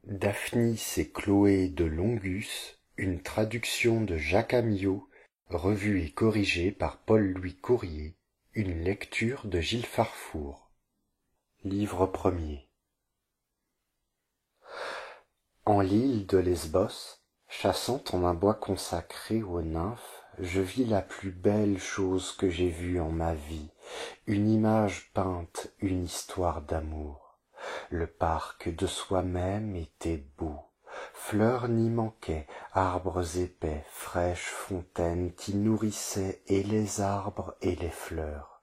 Daphnis et Chloé de Longus, une traduction de Jacques Amyot, revue et corrigée par Paul-Louis Courrier, une lecture de Gilles Farfour. Livre premier. En l'île de Lesbos, chassant en un bois consacré aux nymphes, je vis la plus belle chose que j'ai vue en ma vie, une image peinte, une histoire d'amour. Le parc de soi-même était beau, fleurs n'y manquaient, arbres épais, fraîches fontaines qui nourrissaient et les arbres et les fleurs.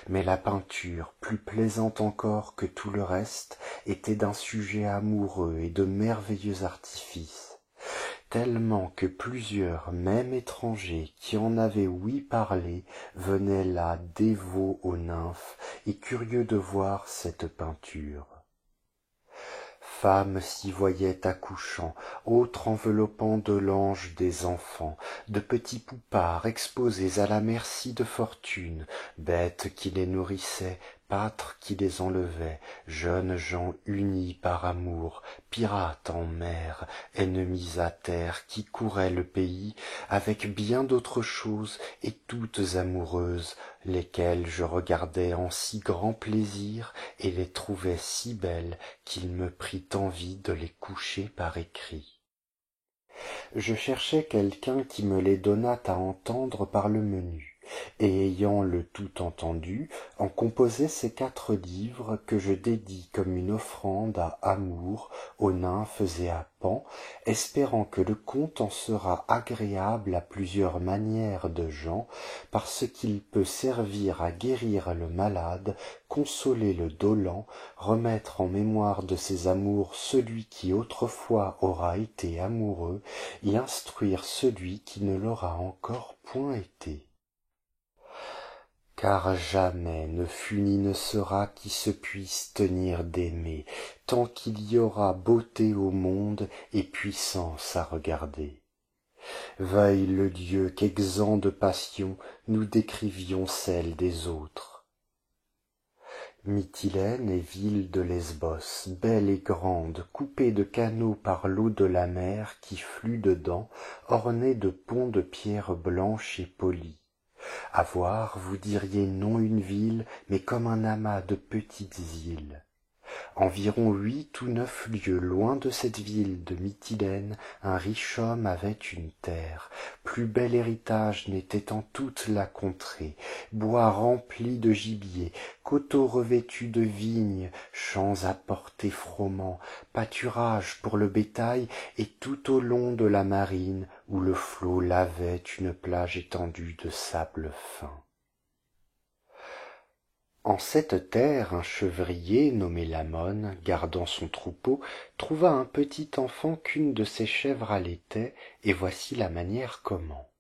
Mais la peinture, plus plaisante encore que tout le reste, était d'un sujet amoureux et de merveilleux artifices, tellement que plusieurs, même étrangers, qui en avaient ouï parler, venaient là dévots aux nymphes et curieux de voir cette peinture. Femmes s'y voyaient accouchant, autres enveloppant de l'ange des enfants, de petits poupards exposés à la merci de fortune, bêtes qui les nourrissaient, pâtres qui les enlevaient, jeunes gens unis par amour, pirates en mer, ennemis à terre, qui couraient le pays avec bien d'autres choses et toutes amoureuses, lesquelles je regardais en si grand plaisir et les trouvais si belles qu'il me prit envie de les coucher par écrit. Je cherchais quelqu'un qui me les donnât à entendre par le menu, et ayant le tout entendu, en composai ces 4 livres que je dédie comme une offrande à Amour, aux nymphes et à Pan, espérant que le conte en sera agréable à plusieurs manières de gens, parce qu'il peut servir à guérir le malade, consoler le dolent, remettre en mémoire de ses amours celui qui autrefois aura été amoureux, et instruire celui qui ne l'aura encore point été. Car jamais ne fut ni ne sera qui se puisse tenir d'aimer, tant qu'il y aura beauté au monde et puissance à regarder. Veuille le Dieu qu'exempt de passion, nous décrivions celle des autres. Mytilène est ville de Lesbos, belle et grande, coupée de canaux par l'eau de la mer qui flue dedans, ornée de ponts de pierres blanches et polies. À voir, vous diriez non une ville, mais comme un amas de petites îles. Environ 8 ou 9 lieues loin de cette ville de Mytilène, un riche homme avait une terre. Plus bel héritage n'était en toute la contrée, bois remplis de gibier, coteaux revêtus de vignes, champs à porter froment, pâturage pour le bétail, et tout au long de la marine, où le flot lavait une plage étendue de sable fin. En cette terre, un chevrier nommé Lamon, gardant son troupeau, trouva un petit enfant qu'une de ses chèvres allaitait, et voici la manière comment.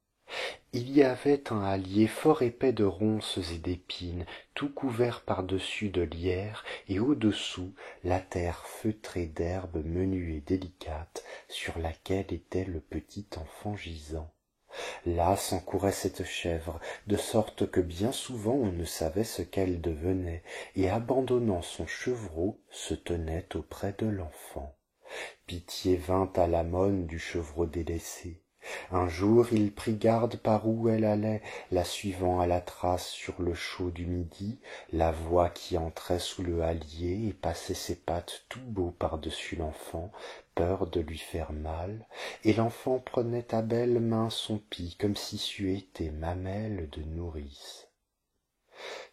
Il y avait un hallier fort épais de ronces et d'épines, tout couvert par-dessus de lierre, et au-dessous la terre feutrée d'herbes menues et délicates, sur laquelle était le petit enfant gisant. Là s'encourait cette chèvre, de sorte que bien souvent on ne savait ce qu'elle devenait, et abandonnant son chevreau, se tenait auprès de l'enfant. Pitié vint à Lamon du chevreau délaissé. Un jour il prit garde par où elle allait, la suivant à la trace sur le chaud du midi, la voie qui entrait sous le hallier et passait ses pattes tout beau par-dessus l'enfant, peur de lui faire mal, et l'enfant prenait à belles mains son pis comme si c'eût été mamelle de nourrice.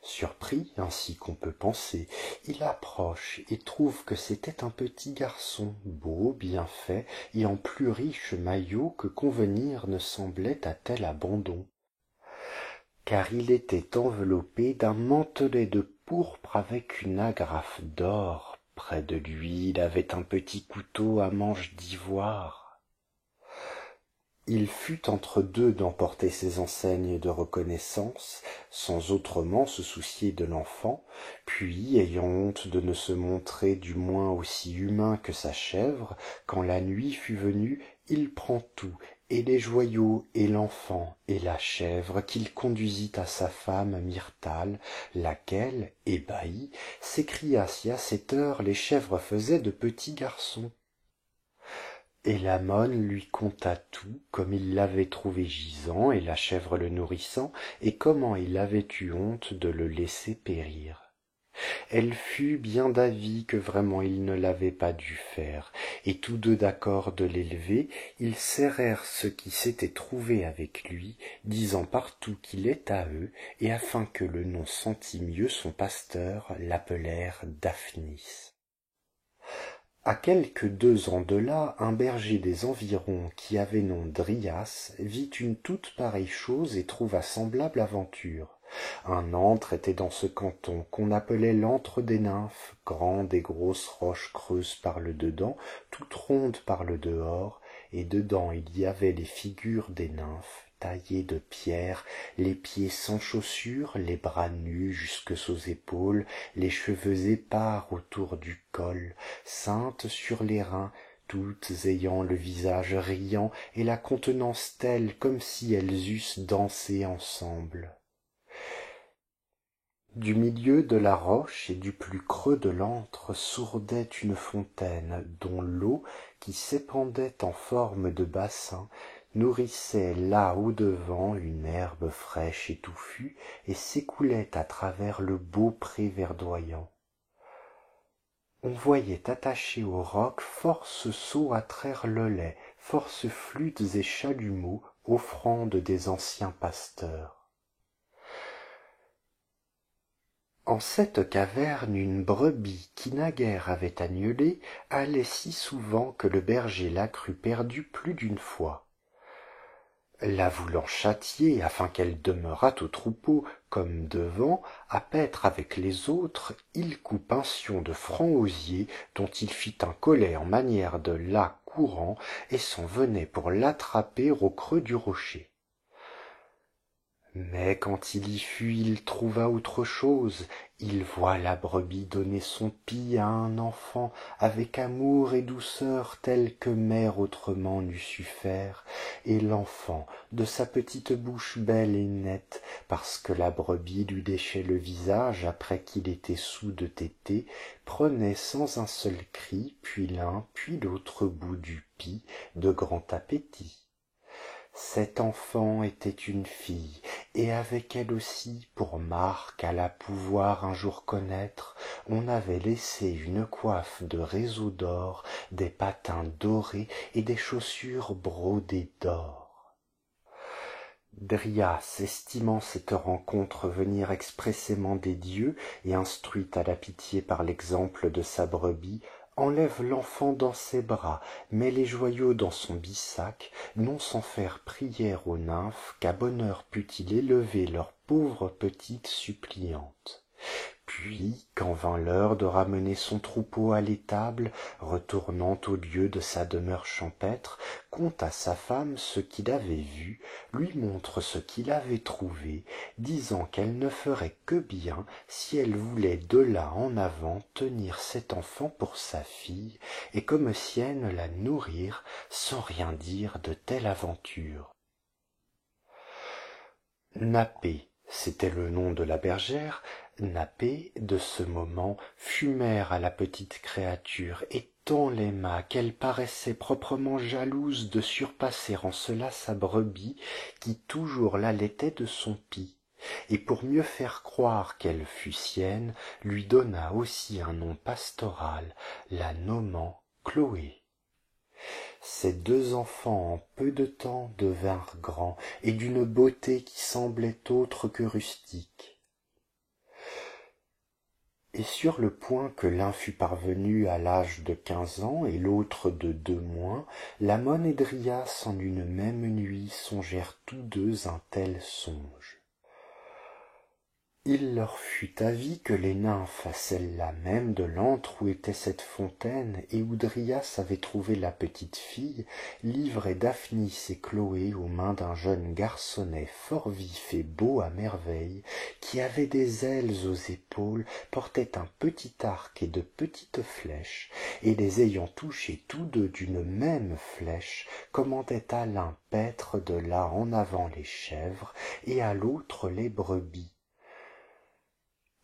Surpris, ainsi qu'on peut penser, il approche et trouve que c'était un petit garçon, beau, bien fait, et en plus riche maillot que convenir ne semblait à tel abandon. Car il était enveloppé d'un mantelet de pourpre avec une agrafe d'or. Près de lui, il avait un petit couteau à manche d'ivoire. Il fut entre deux d'emporter ces enseignes de reconnaissance, sans autrement se soucier de l'enfant, puis, ayant honte de ne se montrer du moins aussi humain que sa chèvre, quand la nuit fut venue, il prend tout, et les joyaux, et l'enfant, et la chèvre, qu'il conduisit à sa femme Myrtale, laquelle, ébahie, s'écria si à cette heure les chèvres faisaient de petits garçons. Et l'ammon lui conta tout, comme il l'avait trouvé gisant, et la chèvre le nourrissant, et comment il avait eu honte de le laisser périr. Elle fut bien d'avis que vraiment il ne l'avait pas dû faire, et tous deux d'accord de l'élever, ils serrèrent ceux qui s'étaient trouvés avec lui, disant partout qu'il est à eux, et afin que le nom sentît mieux son pasteur, l'appelèrent Daphnis. À quelque 2 ans de là, un berger des environs, qui avait nom Dryas, vit une toute pareille chose et trouva semblable aventure. Un antre était dans ce canton, qu'on appelait l'antre des nymphes, grande et grosse roche creuse par le dedans, toute ronde par le dehors, et dedans il y avait les figures des nymphes, taillées de pierre, les pieds sans chaussures, les bras nus jusques aux épaules, les cheveux épars autour du col, ceintes sur les reins, toutes ayant le visage riant et la contenance telle comme si elles eussent dansé ensemble. Du milieu de la roche et du plus creux de l'antre sourdait une fontaine dont l'eau, qui s'épandait en forme de bassin, nourrissait là au-devant une herbe fraîche et touffue et s'écoulait à travers le beau pré verdoyant. On voyait attachés au roc force seaux à traire le lait, force flûtes et chalumeaux, offrandes des anciens pasteurs. En cette caverne une brebis qui naguère avait agnelé allait si souvent que le berger la crut perdue plus d'une fois. La voulant châtier afin qu'elle demeurât au troupeau comme devant, à paître avec les autres, il coupe un sion de franc osier dont il fit un collet en manière de lac courant et s'en venait pour l'attraper au creux du rocher. Mais quand il y fut, il trouva autre chose. Il voit la brebis donner son pis à un enfant, avec amour et douceur telle que mère autrement n'eût su faire, et l'enfant, de sa petite bouche belle et nette, parce que la brebis lui léchait le visage après qu'il était soûl de téter, prenait sans un seul cri, puis l'un, puis l'autre bout du pis, de grand appétit. Cette enfant était une fille, et avec elle aussi, pour marque à la pouvoir un jour connaître, on avait laissé une coiffe de réseaux d'or, des patins dorés et des chaussures brodées d'or. Dryas, estimant cette rencontre venir expressément des dieux et instruite à la pitié par l'exemple de sa brebis, enlève l'enfant dans ses bras, met les joyaux dans son bissac, non sans faire prière aux nymphes qu'à bonne heure pût-il élever leur pauvre petite suppliante. Puis, quand vint l'heure de ramener son troupeau à l'étable, retournant au lieu de sa demeure champêtre, conte à sa femme ce qu'il avait vu, lui montre ce qu'il avait trouvé, disant qu'elle ne ferait que bien si elle voulait de là en avant tenir cet enfant pour sa fille, et comme sienne la nourrir, sans rien dire de telle aventure. Nappée, c'était le nom de la bergère, Nappée, de ce moment, fut mère à la petite créature, et tant l'aima qu'elle paraissait proprement jalouse de surpasser en cela sa brebis, qui toujours l'allaitait de son pis, et pour mieux faire croire qu'elle fût sienne, lui donna aussi un nom pastoral, la nommant Chloé. Ces 2 enfants en peu de temps devinrent grands, et d'une beauté qui semblait autre que rustique. Et sur le point que l'un fût parvenu à l'âge de 15 ans et l'autre de 2 moins, Lammon et Dryas en une même nuit songèrent tous deux un tel songe. Il leur fut avis que les nymphes, à celle-là même de l'antre où était cette fontaine et où Dryas avait trouvé la petite fille, livraient Daphnis et Chloé aux mains d'un jeune garçonnet fort vif et beau à merveille, qui avait des ailes aux épaules, portait un petit arc et de petites flèches, et les ayant touchés tous deux d'une même flèche, commandait à l'un paître de là en avant les chèvres et à l'autre les brebis.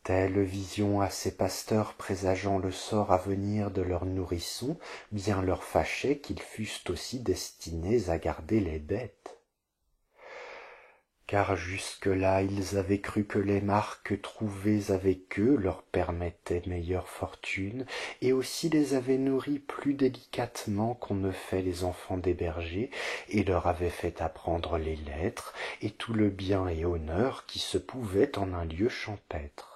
Telle vision à ces pasteurs présageant le sort à venir de leurs nourrissons, bien leur fâchait qu'ils fussent aussi destinés à garder les bêtes. Car jusque-là ils avaient cru que les marques trouvées avec eux leur permettaient meilleure fortune, et aussi les avaient nourris plus délicatement qu'on ne fait les enfants des bergers, et leur avaient fait apprendre les lettres, et tout le bien et honneur qui se pouvait en un lieu champêtre.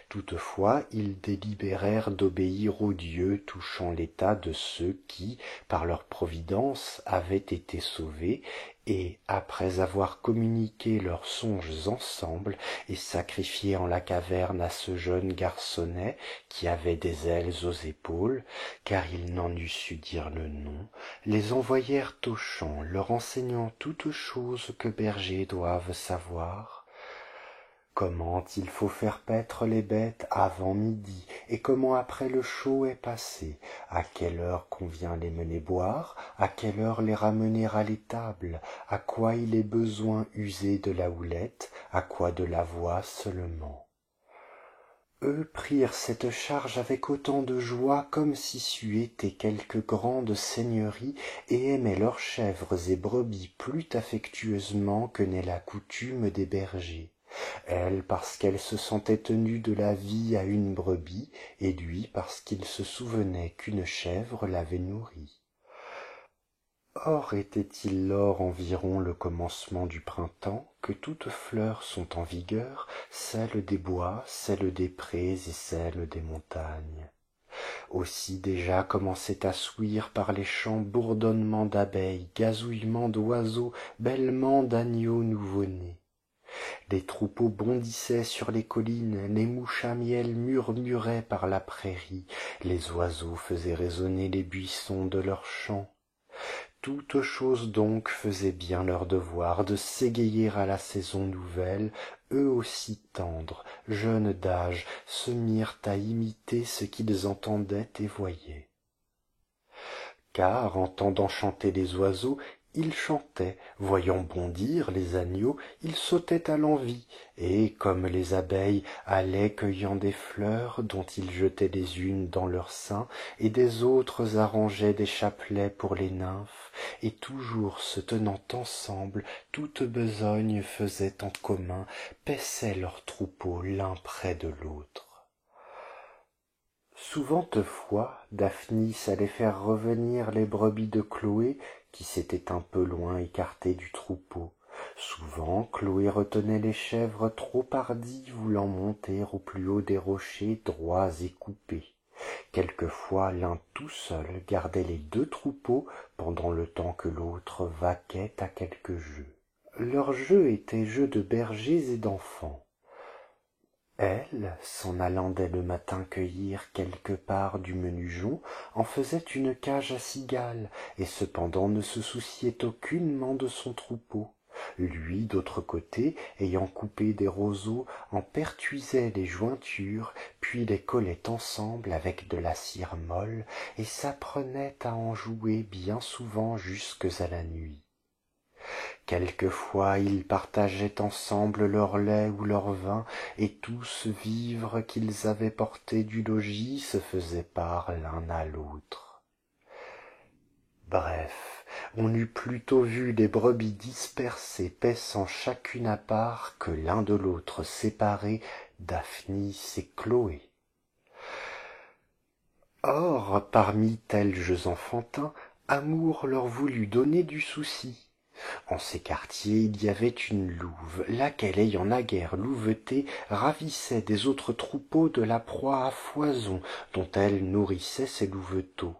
Toutefois, ils délibérèrent d'obéir aux dieux touchant l'état de ceux qui, par leur providence, avaient été sauvés, et, après avoir communiqué leurs songes ensemble, et sacrifié en la caverne à ce jeune garçonnet qui avait des ailes aux épaules, car il n'en eût su dire le nom, les envoyèrent aux champs, leur enseignant toutes choses que bergers doivent savoir, comment il faut faire paître les bêtes avant midi, et comment après le chaud est passé, à quelle heure convient les mener boire, à quelle heure les ramener à l'étable, à quoi il est besoin user de la houlette, à quoi de la voix seulement. Eux prirent cette charge avec autant de joie comme si c'eût été quelque grande seigneurie, et aimaient leurs chèvres et brebis plus affectueusement que n'est la coutume des bergers. Elle parce qu'elle se sentait tenue de la vie à une brebis, et lui parce qu'il se souvenait qu'une chèvre l'avait nourrie. Or était-il lors environ le commencement du printemps, que toutes fleurs sont en vigueur, celles des bois, celles des prés et celles des montagnes. Aussi déjà commençait à s'ouïr par les champs bourdonnement d'abeilles, gazouillement d'oiseaux, bêlements d'agneaux nouveau-nés. Les troupeaux bondissaient sur les collines, les mouches à miel murmuraient par la prairie, les oiseaux faisaient résonner les buissons de leurs chants. Toutes choses donc faisaient bien leur devoir de s'égayer à la saison nouvelle, eux aussi tendres, jeunes d'âge, se mirent à imiter ce qu'ils entendaient et voyaient. Car, entendant chanter les oiseaux, ils chantaient, voyant bondir les agneaux, ils sautaient à l'envi, et, comme les abeilles, allaient cueillant des fleurs, dont ils jetaient les unes dans leur sein, et des autres arrangeaient des chapelets pour les nymphes, et toujours se tenant ensemble, toute besogne faisaient en commun, paissaient leurs troupeaux l'un près de l'autre. Souventes fois, Daphnis allait faire revenir les brebis de Chloé, qui s'étaient un peu loin écartées du troupeau. Souvent, Chloé retenait les chèvres trop hardies, voulant monter au plus haut des rochers droits et coupés. Quelquefois, l'un tout seul gardait les deux troupeaux, pendant le temps que l'autre vaquait à quelque jeu. Leur jeu était jeu de bergers et d'enfants. Elle, s'en allant dès le matin cueillir quelque part du menu jonc, en faisait une cage à cigales, et cependant ne se souciait aucunement de son troupeau. Lui, d'autre côté, ayant coupé des roseaux, en pertuisait les jointures, puis les collait ensemble avec de la cire molle, et s'apprenait à en jouer bien souvent jusques à la nuit. Quelquefois ils partageaient ensemble leur lait ou leur vin, et tout ce vivre qu'ils avaient porté du logis se faisait part l'un à l'autre. Bref, on eût plutôt vu les brebis dispersées paissant chacune à part que l'un de l'autre séparés, Daphnis et Chloé. Or, parmi tels jeux enfantins, Amour leur voulut donner du souci. En ces quartiers il y avait une louve, laquelle, ayant naguère louveté, ravissait des autres troupeaux de la proie à foison, dont elle nourrissait ses louveteaux.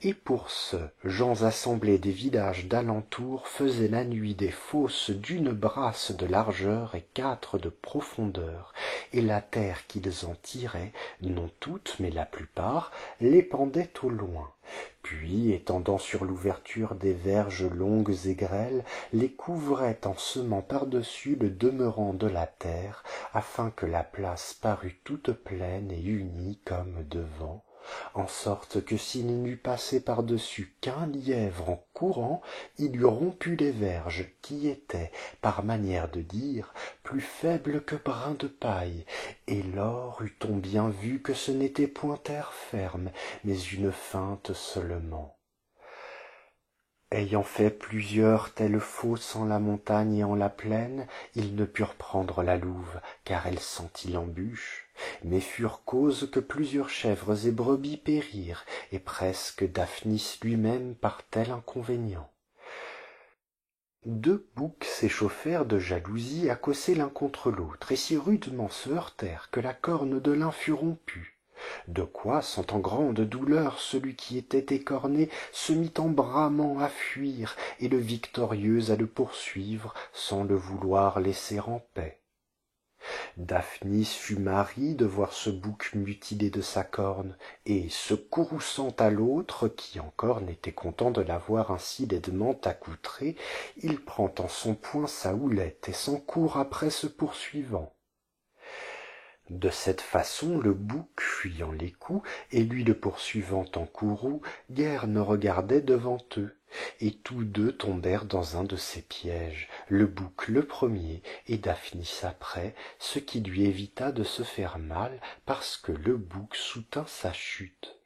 Et pour ce, gens assemblés des villages d'alentour faisaient la nuit des fosses d'une brasse de largeur et 4 de profondeur, et la terre qu'ils en tiraient, non toutes mais la plupart, l'épandait au loin. Puis, étendant sur l'ouverture des verges longues et grêles, les couvraient en semant par-dessus le demeurant de la terre, afin que la place parût toute pleine et unie comme devant, en sorte que s'il n'eût passé par-dessus qu'un lièvre en courant, il eût rompu les verges qui étaient, par manière de dire, plus faibles que brins de paille, et lors eût-on bien vu que ce n'était point terre ferme, mais une feinte seulement. Ayant fait plusieurs telles fosses en la montagne et en la plaine, ils ne purent prendre la louve, car elle sentit l'embûche, mais furent cause que plusieurs chèvres et brebis périrent, et presque Daphnis lui-même par tel inconvénient. Deux boucs s'échauffèrent de jalousie à causer l'un contre l'autre, et si rudement se heurtèrent que la corne de l'un fut rompue. De quoi, sentant grande douleur, celui qui était écorné se mit en bramant à fuir, et le victorieux à le poursuivre, sans le vouloir laisser en paix. Daphnis fut mari de voir ce bouc mutilé de sa corne, et, se courrouçant à l'autre, qui encore n'était content de l'avoir ainsi laidement accoutré, il prend en son poing sa houlette et s'en court après ce poursuivant. De cette façon le bouc, fuyant les coups, et lui le poursuivant en courroux, guère ne regardaient devant eux, et tous deux tombèrent dans un de ces pièges, le bouc le premier, et Daphnis après, ce qui lui évita de se faire mal, parce que le bouc soutint sa chute.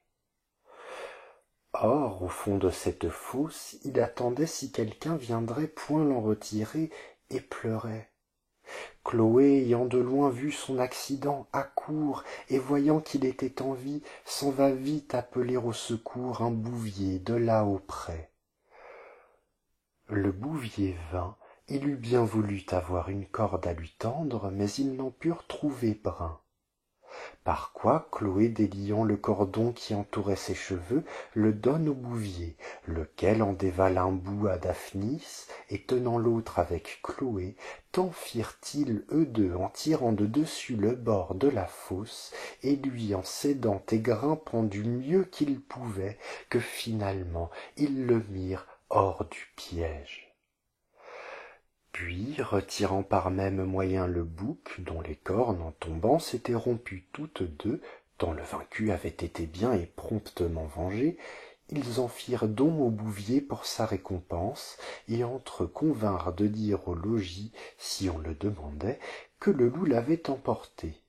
Or, au fond de cette fosse, il attendait si quelqu'un viendrait point l'en retirer, et pleurait. Chloé, ayant de loin vu son accident, accourt, et voyant qu'il était en vie, s'en va vite appeler au secours un bouvier de là auprès. Le bouvier vint, il eût bien voulu avoir une corde à lui tendre, mais ils n'en purent trouver brin. Par quoi Chloé, déliant le cordon qui entourait ses cheveux, le donne au bouvier, lequel en dévale un bout à Daphnis, et tenant l'autre avec Chloé, tant firent-ils eux deux en tirant de dessus le bord de la fosse, et lui en s'aidant et grimpant du mieux qu'ils pouvaient, que finalement ils le mirent hors du piège. Puis, retirant par même moyen le bouc, dont les cornes, en tombant, s'étaient rompues toutes deux, tant le vaincu avait été bien et promptement vengé, ils en firent don au bouvier pour sa récompense, et entre convinrent de dire au logis, si on le demandait, que le loup l'avait emporté.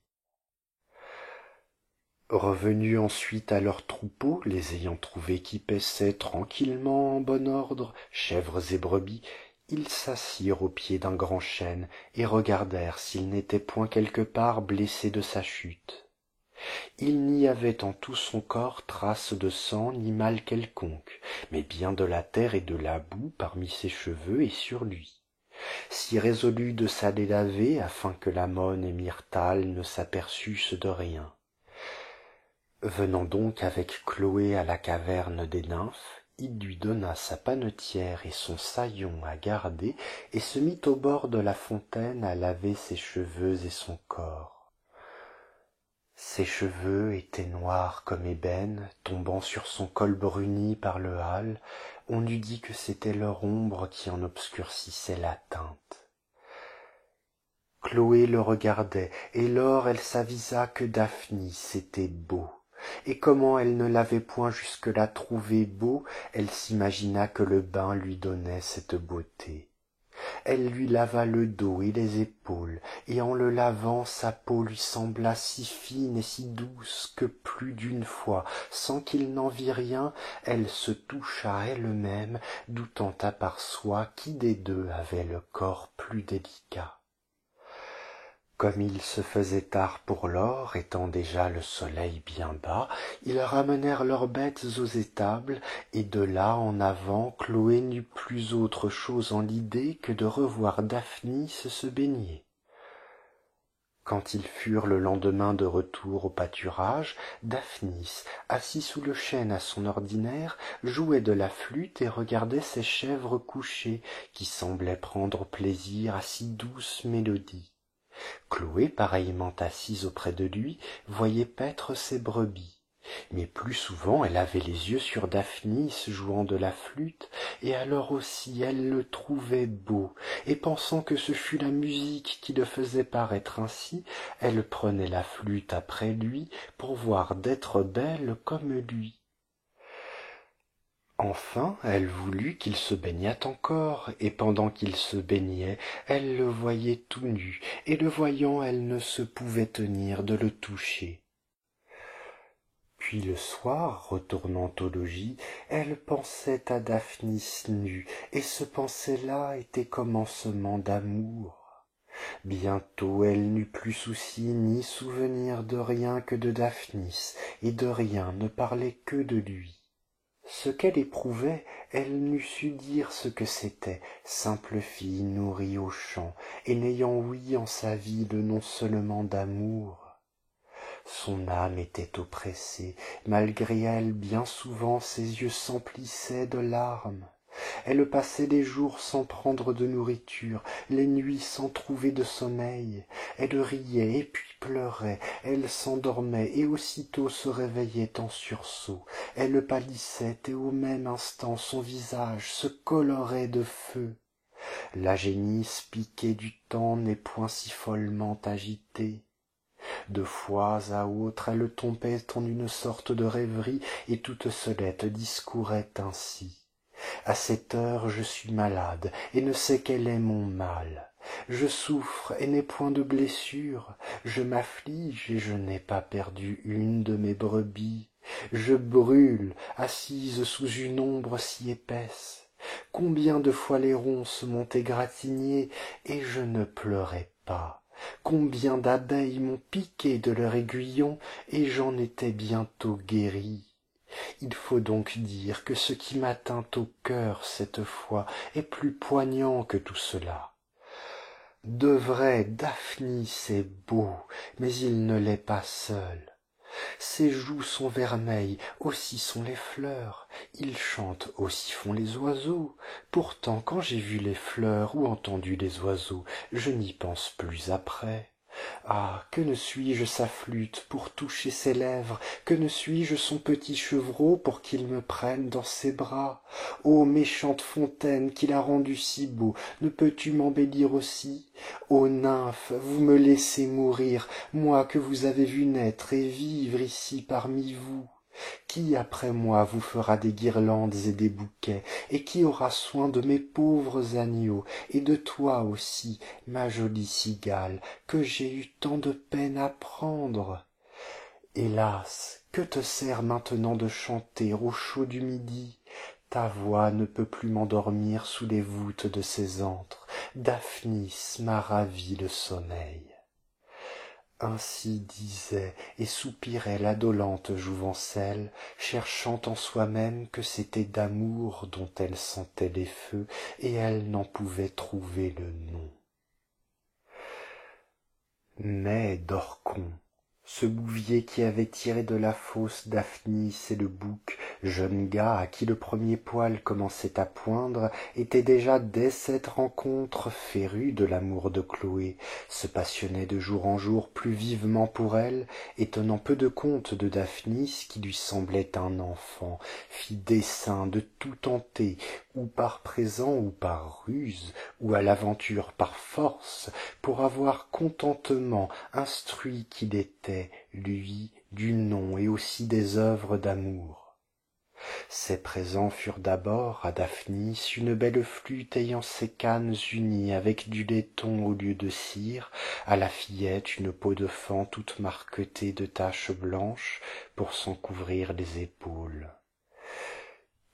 Revenus ensuite à leur troupeau, les ayant trouvés qui paissaient tranquillement en bon ordre, chèvres et brebis, ils s'assirent au pied d'un grand chêne et regardèrent s'il n'était point quelque part blessé de sa chute. Il n'y avait en tout son corps trace de sang ni mal quelconque, mais bien de la terre et de la boue parmi ses cheveux et sur lui. Si résolu de s'aller laver afin que Lamone et Myrtale ne s'aperçussent de rien. Venant donc avec Chloé à la caverne des nymphes, il lui donna sa panetière et son saillon à garder, et se mit au bord de la fontaine à laver ses cheveux et son corps. Ses cheveux étaient noirs comme ébène, tombant sur son col bruni par le hâle, on eût dit que c'était leur ombre qui en obscurcissait la teinte. Chloé le regardait, et lors elle s'avisa que Daphnis était beau. Et comment elle ne l'avait point jusque-là trouvé beau, elle s'imagina que le bain lui donnait cette beauté. Elle lui lava le dos et les épaules, et en le lavant sa peau lui sembla si fine et si douce que plus d'une fois, sans qu'il n'en vît rien, elle se toucha elle-même, doutant à part soi qui des deux avait le corps plus délicat. Comme il se faisait tard pour lors, étant déjà le soleil bien bas, ils ramenèrent leurs bêtes aux étables, et de là en avant Chloé n'eut plus autre chose en l'idée que de revoir Daphnis se baigner. Quand ils furent le lendemain de retour au pâturage, Daphnis, assis sous le chêne à son ordinaire, jouait de la flûte et regardait ses chèvres couchées, qui semblaient prendre plaisir à si douce mélodie. Chloé, pareillement assise auprès de lui, voyait paître ses brebis. Mais plus souvent elle avait les yeux sur Daphnis jouant de la flûte, et alors aussi elle le trouvait beau, et pensant que ce fût la musique qui le faisait paraître ainsi, elle prenait la flûte après lui pour voir d'être belle comme lui. Enfin elle voulut qu'il se baignât encore, et pendant qu'il se baignait, elle le voyait tout nu, et le voyant elle ne se pouvait tenir de le toucher. Puis le soir, retournant au logis, elle pensait à Daphnis nue, et ce penser-là était commencement d'amour. Bientôt elle n'eut plus souci ni souvenir de rien que de Daphnis, et de rien ne parlait que de lui. Ce qu'elle éprouvait, elle n'eût su dire ce que c'était, simple fille nourrie aux champs, et n'ayant ouï en sa vie le nom seulement d'amour. Son âme était oppressée, malgré elle bien souvent ses yeux s'emplissaient de larmes. Elle passait les jours sans prendre de nourriture, les nuits sans trouver de sommeil. Elle riait et puis pleurait, elle s'endormait et aussitôt se réveillait en sursaut. Elle pâlissait et au même instant son visage se colorait de feu. La génisse piquée du temps n'est point si follement agitée. De fois à autre elle tombait en une sorte de rêverie, et toute seulette discourait ainsi. À cette heure je suis malade, et ne sais quel est mon mal. Je souffre et n'ai point de blessure, je m'afflige et je n'ai pas perdu une de mes brebis. Je brûle, assise sous une ombre si épaisse. Combien de fois les ronces m'ont égratigné, et je ne pleurais pas. Combien d'abeilles m'ont piqué de leur aiguillon, et j'en étais bientôt guéri. Il faut donc dire que ce qui m'atteint au cœur cette fois est plus poignant que tout cela. De vrai, Daphnis est beau, mais il ne l'est pas seul. Ses joues sont vermeilles, aussi sont les fleurs. Il chante, aussi font les oiseaux. Pourtant, quand j'ai vu les fleurs ou entendu les oiseaux, je n'y pense plus après. Ah, que ne suis-je sa flûte pour toucher ses lèvres, que ne suis-je son petit chevreau pour qu'il me prenne dans ses bras. Ô méchante fontaine qui l'a rendu si beau, ne peux-tu m'embellir aussi? Ô nymphe, vous me laissez mourir, moi que vous avez vu naître et vivre ici parmi vous. Qui après moi vous fera des guirlandes et des bouquets, et qui aura soin de mes pauvres agneaux, et de toi aussi, ma jolie cigale, que j'ai eu tant de peine à prendre? Hélas, que te sert maintenant de chanter au chaud du midi? Ta voix ne peut plus m'endormir sous les voûtes de ces antres. Daphnis m'a ravi le sommeil. Ainsi disait et soupirait la dolente jouvencelle, cherchant en soi-même que c'était d'amour dont elle sentait les feux, et elle n'en pouvait trouver le nom. Mais Dorcon, ce bouvier qui avait tiré de la fosse Daphnis et le bouc, jeune gars à qui le premier poil commençait à poindre, était déjà dès cette rencontre féru de l'amour de Chloé, se passionnait de jour en jour plus vivement pour elle, et tenant peu de compte de Daphnis qui lui semblait un enfant, fit dessein de tout tenter, ou par présent ou par ruse, ou à l'aventure par force, pour avoir contentement, instruit qu'il était, lui, du nom et aussi des œuvres d'amour. Ces présents furent d'abord à Daphnis une belle flûte ayant ses cannes unies avec du laiton au lieu de cire, à la fillette une peau de faon toute marquetée de taches blanches pour s'en couvrir les épaules.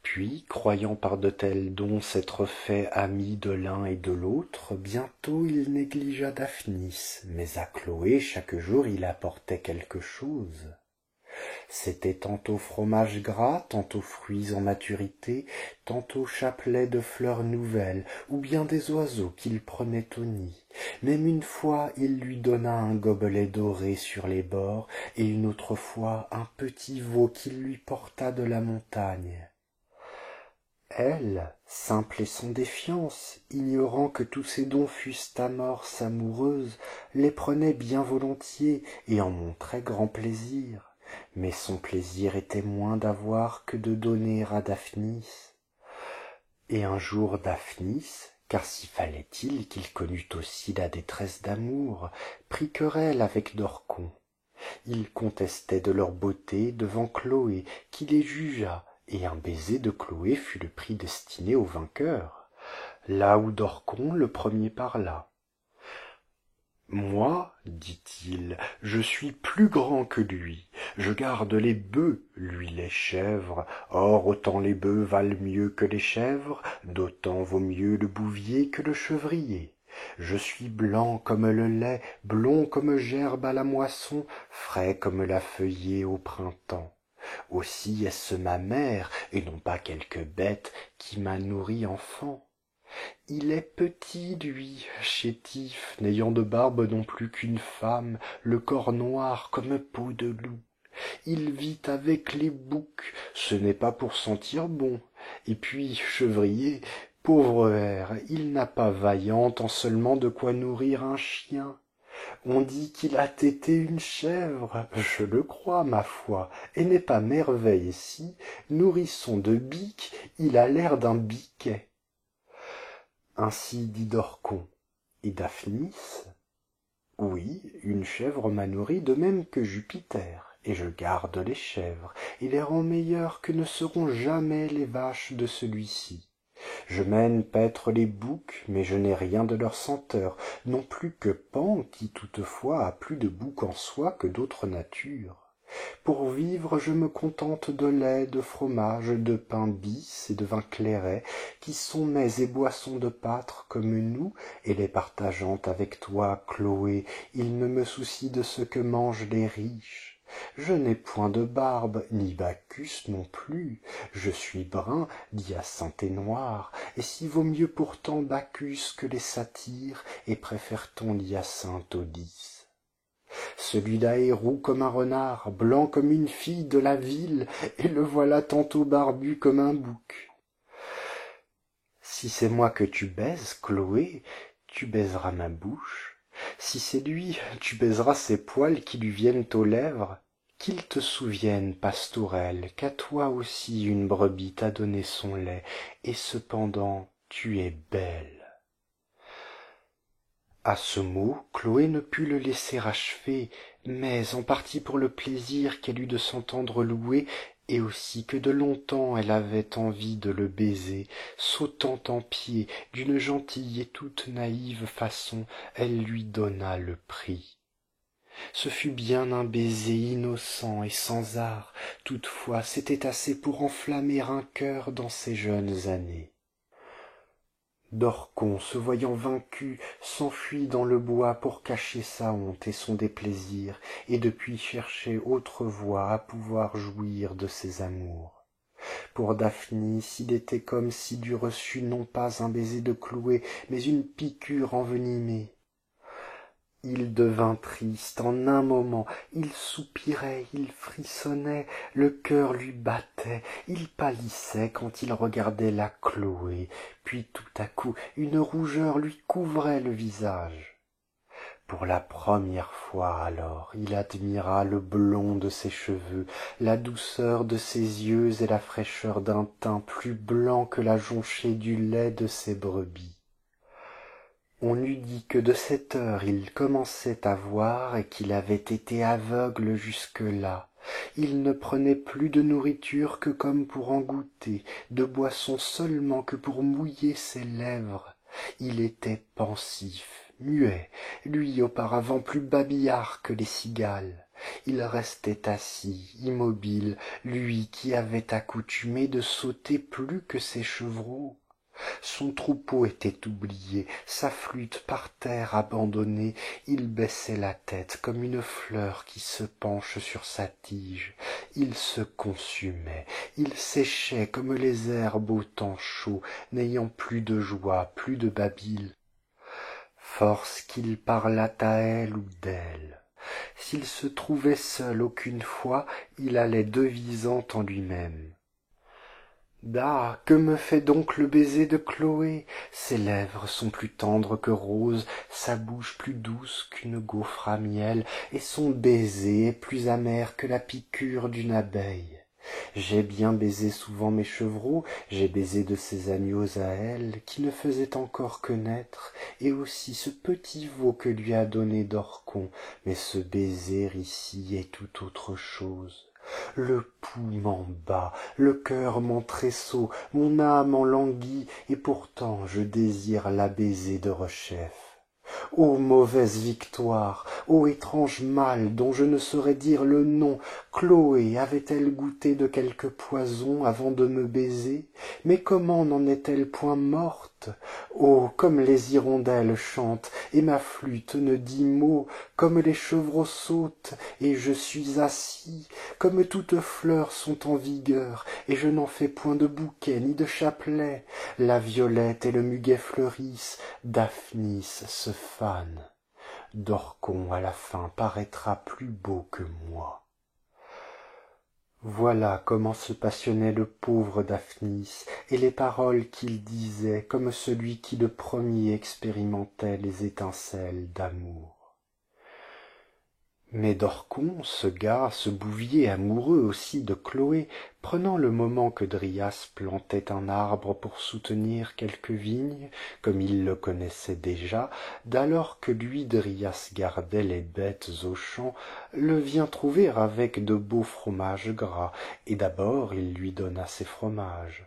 Puis, croyant par de tels dons s'être fait ami de l'un et de l'autre, bientôt il négligea Daphnis, mais à Chloé chaque jour il apportait quelque chose. C'était tantôt fromage gras, tantôt fruits en maturité, tantôt chapelet de fleurs nouvelles, ou bien des oiseaux qu'il prenait au nid. Même une fois il lui donna un gobelet doré sur les bords, et une autre fois un petit veau qu'il lui porta de la montagne. Elle, simple et sans défiance, ignorant que tous ces dons fussent amorces amoureuses, les prenait bien volontiers et en montrait grand plaisir. mais son plaisir était moins d'avoir que de donner à Daphnis. Et un jour Daphnis, car s'y fallait-il qu'il connût aussi la détresse d'amour, prit querelle avec Dorcon. Ils contestaient de leur beauté devant Chloé, qui les jugea, et un baiser de Chloé fut le prix destiné au vainqueur. Là où Dorcon le premier parla. Moi, dit-il, je suis plus grand que lui, je garde les bœufs, lui les chèvres, or autant les bœufs valent mieux que les chèvres, d'autant vaut mieux le bouvier que le chevrier. Je suis blanc comme le lait, blond comme gerbe à la moisson, frais comme la feuillée au printemps. Aussi est-ce ma mère, et non pas quelque bête, qui m'a nourri enfant. Il est petit, lui, chétif, n'ayant de barbe non plus qu'une femme, le corps noir comme peau de loup. Il vit avec les boucs, ce n'est pas pour sentir bon. Et puis, chevrier, pauvre hère, il n'a pas vaillante en seulement de quoi nourrir un chien. On dit qu'il a tété une chèvre, je le crois, ma foi, et n'est pas merveille si, nourrisson de bique, il a l'air d'un biquet. Ainsi dit Dorcon. Et Daphnis? Oui, une chèvre m'a nourri de même que Jupiter, et je garde les chèvres, et les rends meilleures que ne seront jamais les vaches de celui-ci. Je mène paître les boucs, mais je n'ai rien de leur senteur, non plus que Pan, qui toutefois a plus de bouc en soi que d'autres natures. Pour vivre, je me contente de lait, de fromage, de pain bis et de vin clairet, qui sont mets et boissons de pâtre comme nous, et les partageant avec toi, Chloé, il ne me soucie de ce que mangent les riches. Je n'ai point de barbe, ni Bacchus non plus, je suis brun, d'hyacinthe et noir, et si vaut mieux pourtant Bacchus que les satyres, et préfère-t-on l'hyacinthe au lys? Celui-là est roux comme un renard, blanc comme une fille de la ville, et le voilà tantôt barbu comme un bouc. Si c'est moi que tu baises, Chloé, tu baiseras ma bouche. Si c'est lui, tu baiseras ses poils qui lui viennent aux lèvres. Qu'il te souvienne, pastourelle, qu'à toi aussi une brebis t'a donné son lait, et cependant tu es belle. À ce mot, Chloé ne put le laisser achever, mais en partie pour le plaisir qu'elle eut de s'entendre louer, et aussi que de longtemps elle avait envie de le baiser, sautant en pied, d'une gentille et toute naïve façon, elle lui donna le prix. Ce fut bien un baiser innocent et sans art, toutefois c'était assez pour enflammer un cœur dans ses jeunes années. Dorcon, se voyant vaincu, s'enfuit dans le bois pour cacher sa honte et son déplaisir, et depuis chercher autre voie à pouvoir jouir de ses amours. Pour Daphnis, il était comme s'il eût reçu non pas un baiser de Chloé, mais une piqûre envenimée. Il devint triste en un moment, il soupirait, il frissonnait, le cœur lui battait, il pâlissait quand il regardait la Chloé, puis tout à coup une rougeur lui couvrait le visage. Pour la première fois alors il admira le blond de ses cheveux, la douceur de ses yeux et la fraîcheur d'un teint plus blanc que la jonchée du lait de ses brebis. On eût dit que de cette heure il commençait à voir et qu'il avait été aveugle jusque-là. Il ne prenait plus de nourriture que comme pour en goûter, de boisson seulement que pour mouiller ses lèvres. Il était pensif, muet, lui auparavant plus babillard que les cigales. Il restait assis, immobile, lui qui avait accoutumé de sauter plus que ses chevreaux. Son troupeau était oublié, sa flûte par terre abandonnée, il baissait la tête comme une fleur qui se penche sur sa tige, il se consumait, il séchait comme les herbes au temps chaud, n'ayant plus de joie, plus de babil, force qu'il parlât à elle ou d'elle. S'il se trouvait seul aucune fois, il allait devisant en lui-même. Ah, que me fait donc le baiser de Chloé? Ses lèvres sont plus tendres que roses, sa bouche plus douce qu'une gaufre à miel, et son baiser est plus amer que la piqûre d'une abeille. J'ai bien baisé souvent mes chevreaux, j'ai baisé de ces agneaux à elle, qui ne faisaient encore que naître, et aussi ce petit veau que lui a donné Dorcon, mais ce baiser ici est tout autre chose. Le pouls m'en bat, le cœur m'en tressaut, mon âme en languit, et pourtant je désire la baiser de Rechef. Ô mauvaise victoire, ô étrange mal dont je ne saurais dire le nom, Chloé avait-elle goûté de quelque poison avant de me baiser? Mais comment n'en est-elle point morte? Oh, comme les hirondelles chantent, et ma flûte ne dit mot, comme les chevreaux sautent, et je suis assis, comme toutes fleurs sont en vigueur, et je n'en fais point de bouquet ni de chapelet. La violette et le muguet fleurissent, Daphnis se fane. Dorcon à la fin paraîtra plus beau que moi. Voilà comment se passionnait le pauvre Daphnis, et les paroles qu'il disait comme celui qui le premier expérimentait les étincelles d'amour. Mais Dorcon, ce gars, ce bouvier amoureux aussi de Chloé, prenant le moment que Dryas plantait un arbre pour soutenir quelque vigne, comme il le connaissait déjà, d'alors que lui Dryas gardait les bêtes aux champs, le vient trouver avec de beaux fromages gras, et d'abord il lui donna ses fromages.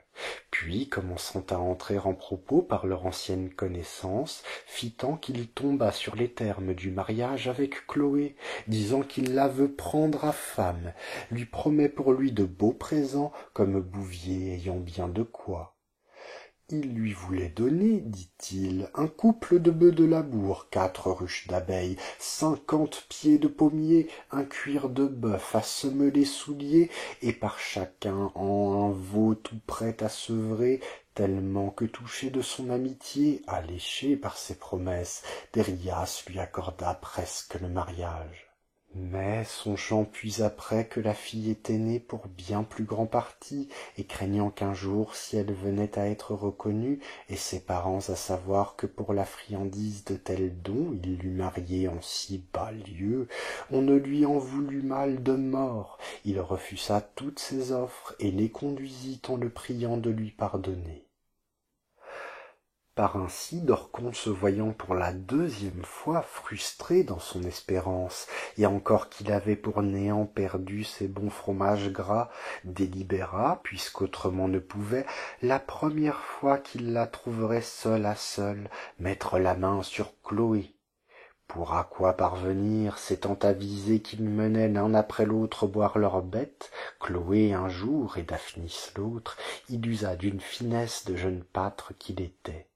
Puis, commençant à entrer en propos par leur ancienne connaissance, fit tant qu'il tomba sur les termes du mariage avec Chloé, disant qu'il la veut prendre à femme, lui promet pour lui de beaux présents, comme Bouvier ayant bien de quoi. Il lui voulait donner, dit-il, un couple de bœufs de labour, 4 ruches d'abeilles, 50 pieds de pommier, un cuir de bœuf à semer les souliers, et par chacun en un veau tout prêt à sevrer, tellement que touché de son amitié, alléché par ses promesses, Dryas lui accorda presque le mariage. Mais songeant puis après que la fille était née pour bien plus grand parti, et craignant qu'un jour, si elle venait à être reconnue, et ses parents à savoir que pour la friandise de tels dons il l'eût mariée en si bas lieu, on ne lui en voulut mal de mort, il refusa toutes ses offres, et les conduisit en le priant de lui pardonner. Par ainsi, Dorcon se voyant pour la 2e fois frustré dans son espérance, et encore qu'il avait pour néant perdu ses bons fromages gras, délibéra, puisqu'autrement ne pouvait, la première fois qu'il la trouverait seule à seule, mettre la main sur Chloé. Pour à quoi parvenir, s'étant avisé qu'ils menaient l'un après l'autre boire leurs bêtes, Chloé un jour et Daphnis l'autre, il usa d'une finesse de jeune pâtre qu'il était.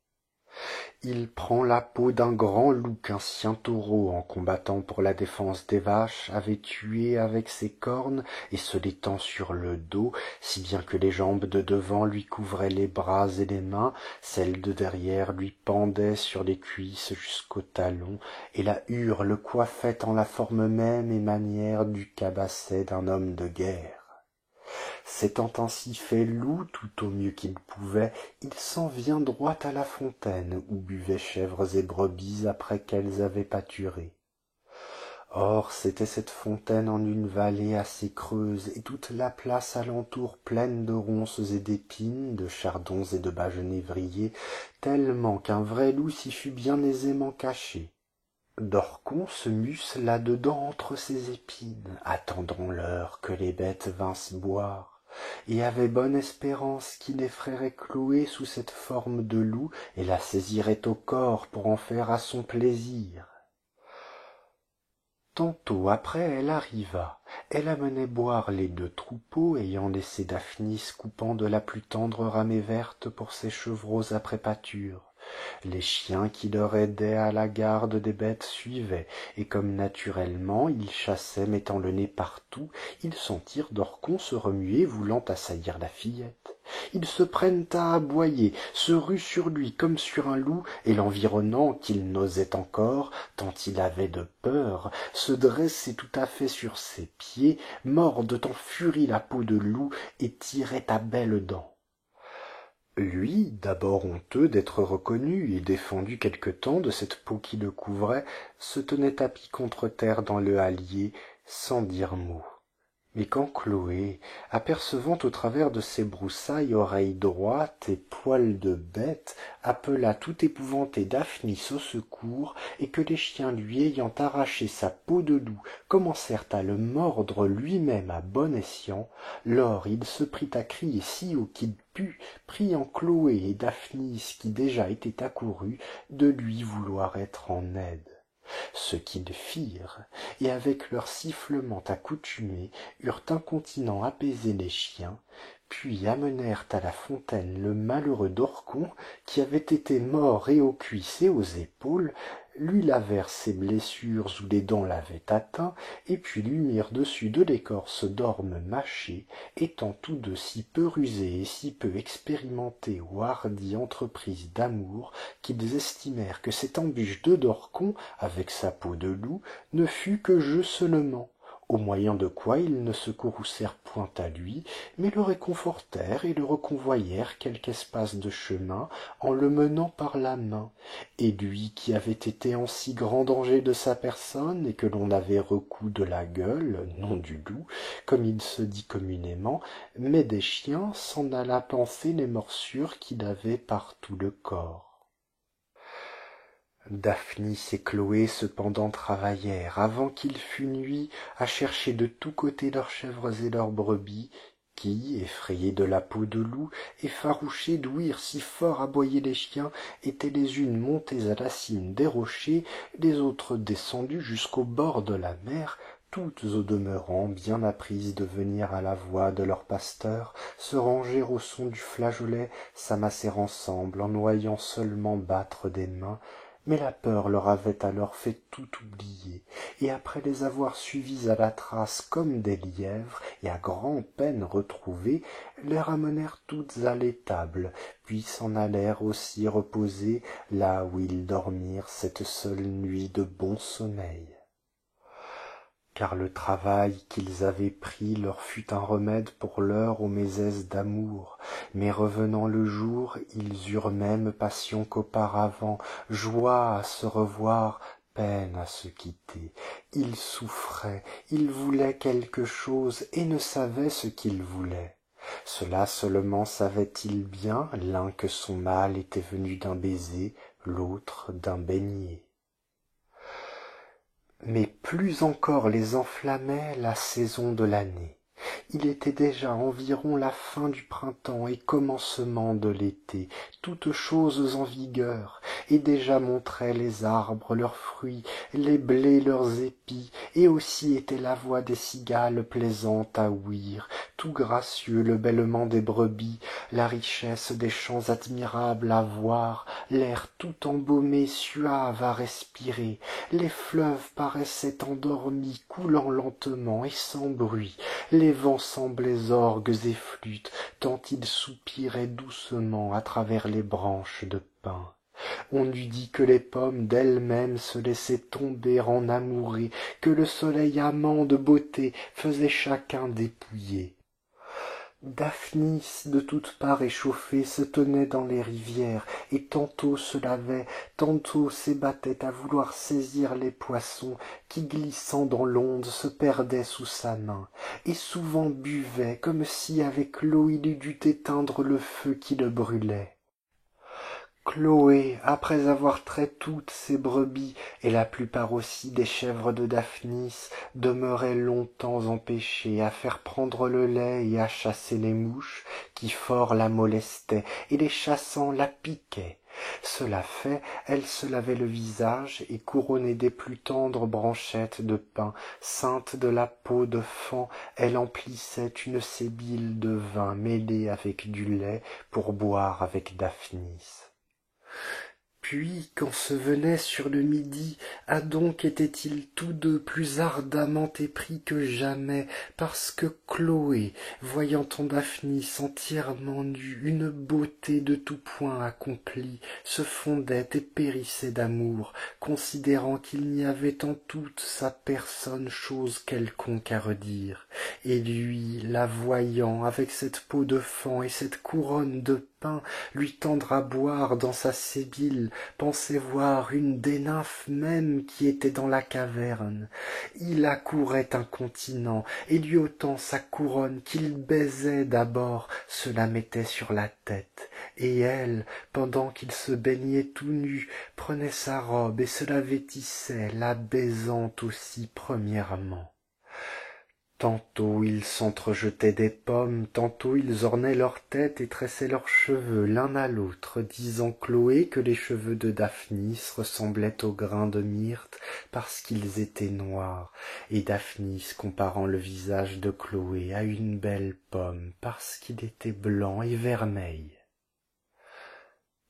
Il prend la peau d'un grand loup qu'un sien taureau, en combattant pour la défense des vaches, avait tué avec ses cornes, et se l'étend sur le dos, si bien que les jambes de devant lui couvraient les bras et les mains, celles de derrière lui pendaient sur les cuisses jusqu'aux talons, et la hure le coiffait en la forme même et manière du cabasset d'un homme de guerre. S'étant ainsi fait loup tout au mieux qu'il pouvait, il s'en vient droit à la fontaine où buvaient chèvres et brebis après qu'elles avaient pâturé. Or c'était cette fontaine en une vallée assez creuse, et toute la place alentour pleine de ronces et d'épines, de chardons et de bas genévriers, tellement qu'un vrai loup s'y fût bien aisément caché. Dorcon se muse là-dedans entre ces épines, attendant l'heure que les bêtes vinssent boire, et avait bonne espérance qu'il effraierait Chloé sous cette forme de loup et la saisirait au corps pour en faire à son plaisir. Tantôt après elle arriva, elle amenait boire les 2 troupeaux, ayant laissé Daphnis coupant de la plus tendre ramée verte pour ses chevreaux après pâture. Les chiens qui leur aidaient à la garde des bêtes suivaient, et comme naturellement ils chassaient mettant le nez partout, ils sentirent Dorcon se remuer voulant assaillir la fillette. Ils se prennent à aboyer, se ruent sur lui comme sur un loup, et l'environnant, qu'il n'osait encore, tant il avait de peur, se dressait tout à fait sur ses pieds, mordent en furie la peau de loup, et tiraient à belles dents. Lui, d'abord honteux d'être reconnu et défendu quelque temps de cette peau qui le couvrait, se tenait tapi contre terre dans le hallier, sans dire mot. Mais quand Chloé, apercevant au travers de ses broussailles oreilles droites et poils de bête, appela tout épouvantée Daphnis au secours, et que les chiens lui ayant arraché sa peau de loup commencèrent à le mordre lui-même à bon escient, lors il se prit à crier si haut qu'il put, priant Chloé et Daphnis qui déjà étaient accourues, de lui vouloir être en aide. Ce qu'ils firent, et avec leur sifflement accoutumé eurent incontinent apaisé les chiens, puis amenèrent à la fontaine le malheureux Dorcon, qui avait été mort et aux cuisses et aux épaules, lui lavèrent ses blessures où les dents l'avaient atteint, et puis lui mirent dessus de l'écorce d'orme mâchée, étant tous deux si peu rusés et si peu expérimentés aux hardies entreprises d'amour, qu'ils estimèrent que cette embûche de Dorcon, avec sa peau de loup, ne fut que jeu seulement, au moyen de quoi ils ne se courroucèrent point à lui, mais le réconfortèrent et le reconvoyèrent quelque espace de chemin, en le menant par la main. Et lui, qui avait été en si grand danger de sa personne, et que l'on avait recousu de la gueule, non du loup, comme il se dit communément, mais des chiens, s'en alla panser les morsures qu'il avait par tout le corps. Daphnis et Chloé cependant travaillèrent, avant qu'il fût nuit, à chercher de tous côtés leurs chèvres et leurs brebis, qui, effrayées de la peau de loup, effarouchées d'ouïr si fort aboyer les chiens, étaient les unes montées à la cime des rochers, les autres descendues jusqu'au bord de la mer, toutes au demeurant bien apprises de venir à la voix de leur pasteur, se ranger au son du flageolet, s'amasser ensemble, en noyant seulement battre des mains, mais la peur leur avait alors fait tout oublier, et après les avoir suivis à la trace comme des lièvres, et à grand-peine retrouvés, les ramenèrent toutes à l'étable, puis s'en allèrent aussi reposer là où ils dormirent cette seule nuit de bon sommeil. Car le travail qu'ils avaient pris leur fut un remède pour l'heure aux mésesses d'amour, mais revenant le jour, ils eurent même passion qu'auparavant, joie à se revoir, peine à se quitter. Ils souffraient, ils voulaient quelque chose et ne savaient ce qu'ils voulaient. Cela seulement savait-il bien, l'un que son mal était venu d'un baiser, l'autre d'un beignet. Mais plus encore les enflammait la saison de l'année. Il était déjà environ la fin du printemps et commencement de l'été, toutes choses en vigueur, et déjà montraient les arbres leurs fruits, les blés leurs épis, et aussi était la voix des cigales plaisante à ouïr, tout gracieux le bêlement des brebis, la richesse des champs admirable à voir, l'air tout embaumé suave à respirer, les fleuves paraissaient endormis, coulant lentement et sans bruit, les vents semblaient orgues et flûtes, tant ils soupiraient doucement à travers les branches de pin. On eût dit que les pommes d'elles-mêmes se laissaient tomber en amourées, que le soleil amant de beauté faisait chacun dépouiller. Daphnis, de toutes parts échauffée, se tenait dans les rivières, et tantôt se lavait, tantôt s'ébattait à vouloir saisir les poissons, qui, glissant dans l'onde, se perdaient sous sa main, et souvent buvait, comme si avec l'eau il eût dû éteindre le feu qui le brûlait. Chloé, après avoir trait toutes ses brebis, et la plupart aussi des chèvres de Daphnis, demeurait longtemps empêchée à faire prendre le lait et à chasser les mouches, qui fort la molestaient, et les chassant la piquaient. Cela fait, elle se lavait le visage, et couronnée des plus tendres branchettes de pin, ceinte de la peau de faon, elle emplissait une sébile de vin mêlé avec du lait, pour boire avec Daphnis. Puis, quand se venait sur le midi, donc étaient-ils tous deux plus ardemment épris que jamais, parce que Chloé, voyant en Daphnis entièrement nue, une beauté de tout point accomplie, se fondait et périssait d'amour, considérant qu'il n'y avait en toute sa personne chose quelconque à redire, et lui, la voyant avec cette peau de faon et cette couronne de pain, lui tendre à boire dans sa sébile, pensait voir une des nymphes mêmes qui étaient dans la caverne. Il accourait incontinent, et lui ôtant sa couronne qu'il baisait d'abord, se la mettait sur la tête, et elle, pendant qu'il se baignait tout nu, prenait sa robe et se la vêtissait, la baisant aussi premièrement. Tantôt ils s'entrejetaient des pommes, tantôt ils ornaient leur tête et tressaient leurs cheveux l'un à l'autre, disant Chloé que les cheveux de Daphnis ressemblaient aux grains de myrte parce qu'ils étaient noirs, et Daphnis comparant le visage de Chloé à une belle pomme parce qu'il était blanc et vermeil.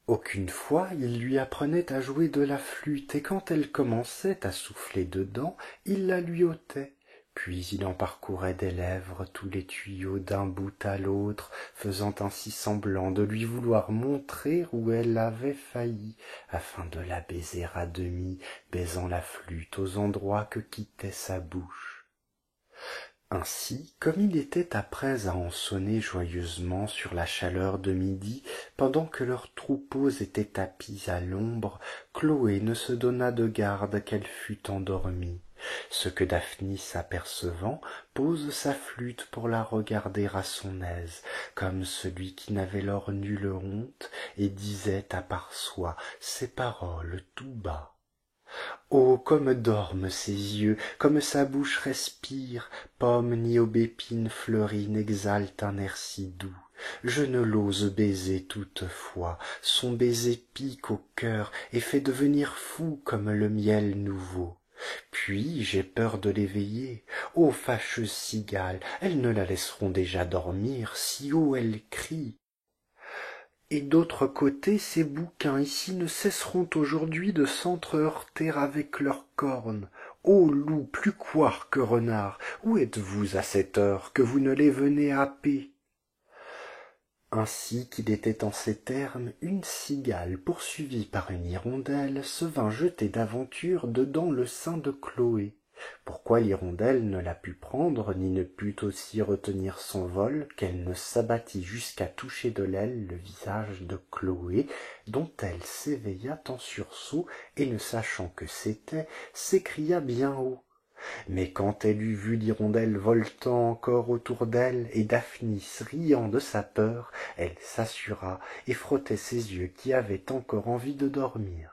Aucune fois il lui apprenait à jouer de la flûte, et quand elle commençait à souffler dedans, il la lui ôtait. Puis il en parcourait des lèvres tous les tuyaux d'un bout à l'autre, faisant ainsi semblant de lui vouloir montrer où elle avait failli, afin de la baiser à demi, baisant la flûte aux endroits que quittait sa bouche. Ainsi, comme il était après à en sonner joyeusement sur la chaleur de midi, pendant que leurs troupeaux étaient tapis à l'ombre, Chloé ne se donna de garde qu'elle fût endormie. Ce que Daphnis apercevant, pose sa flûte pour la regarder à son aise, comme celui qui n'avait lors nulle honte, et disait à part soi ces paroles tout bas. Oh, comme dorment ses yeux, comme sa bouche respire, pomme ni aubépine fleurie n'exalte un air si doux. Je ne l'ose baiser toutefois, son baiser pique au cœur et fait devenir fou comme le miel nouveau. Puis j'ai peur de l'éveiller. Ô fâcheuse cigale, elles ne la laisseront déjà dormir, si haut elle crie. Et d'autre côté, ces bouquins ici ne cesseront aujourd'hui de s'entre-heurter avec leurs cornes. Ô loup plus couard que renard, où êtes-vous à cette heure que vous ne les venez happer? Ainsi qu'il était en ces termes, une cigale, poursuivie par une hirondelle, se vint jeter d'aventure dedans le sein de Chloé. Pourquoi l'hirondelle ne la put prendre, ni ne put aussi retenir son vol, qu'elle ne s'abattit jusqu'à toucher de l'aile le visage de Chloé, dont elle s'éveilla en sursaut, et ne sachant que c'était, s'écria bien haut. Mais quand elle eut vu l'hirondelle voltant encore autour d'elle, et Daphnis riant de sa peur, elle s'assura et frottait ses yeux qui avaient encore envie de dormir.